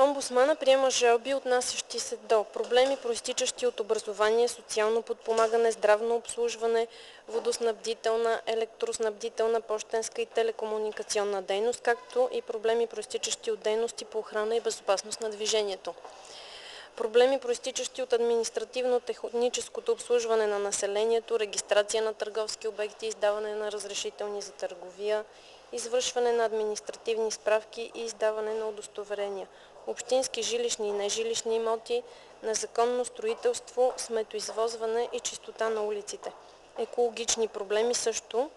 Омбудсмана приема жалби, отнасящи се до проблеми, произтичащи от образование, социално подпомагане, здравно обслужване, водоснабдителна, електроснабдителна, пощенска и телекомуникационна дейност, както и проблеми, произтичащи от дейности по охрана и безопасност на движението. Проблеми, произтичащи от административно-техническото обслужване на населението, регистрация на търговски обекти, издаване на разрешителни за търговия, извършване на административни справки и издаване на удостоверения, общински жилищни и нежилищни имоти, незаконно строителство, сметоизвозване и чистота на улиците. Екологични проблеми също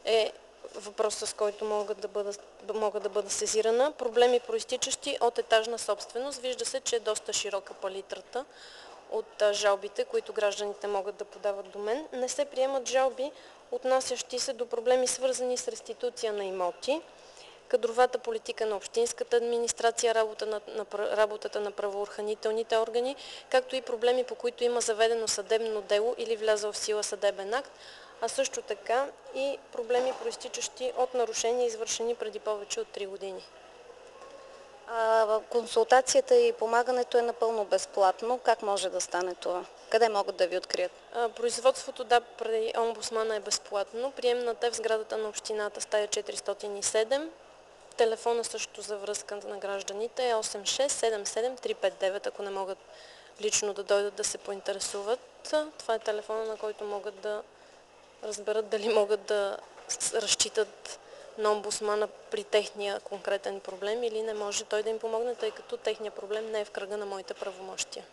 е въпрос, с който мога да бъда сезирана. Проблеми, произтичащи от етажна собственост. Вижда се, че е доста широка палитрата от жалбите, които гражданите могат да подават до мен. Не се приемат жалби, отнасящи се до проблеми, свързани с реституция на имоти, кадровата политика на общинската администрация, работата на правоохранителните органи, както и проблеми, по които има заведено съдебно дело или влязъл в сила съдебен акт, а също така и проблеми, произтичащи от нарушения, извършени преди повече от 3 години. Консултацията и помагането е напълно безплатно. Как може да стане това? Къде могат да ви открият? Производството, да, при омбудсмана е безплатно. Приемната е в сградата на общината, стая 407. Телефона също за връзка на гражданите е 8677-359, ако не могат лично да дойдат да се поинтересуват. Това е телефона, на който могат да разберат дали могат да разчитат на омбудсмана при техния конкретен проблем или не може той да им помогне, тъй като техния проблем не е в кръга на моите правомощия.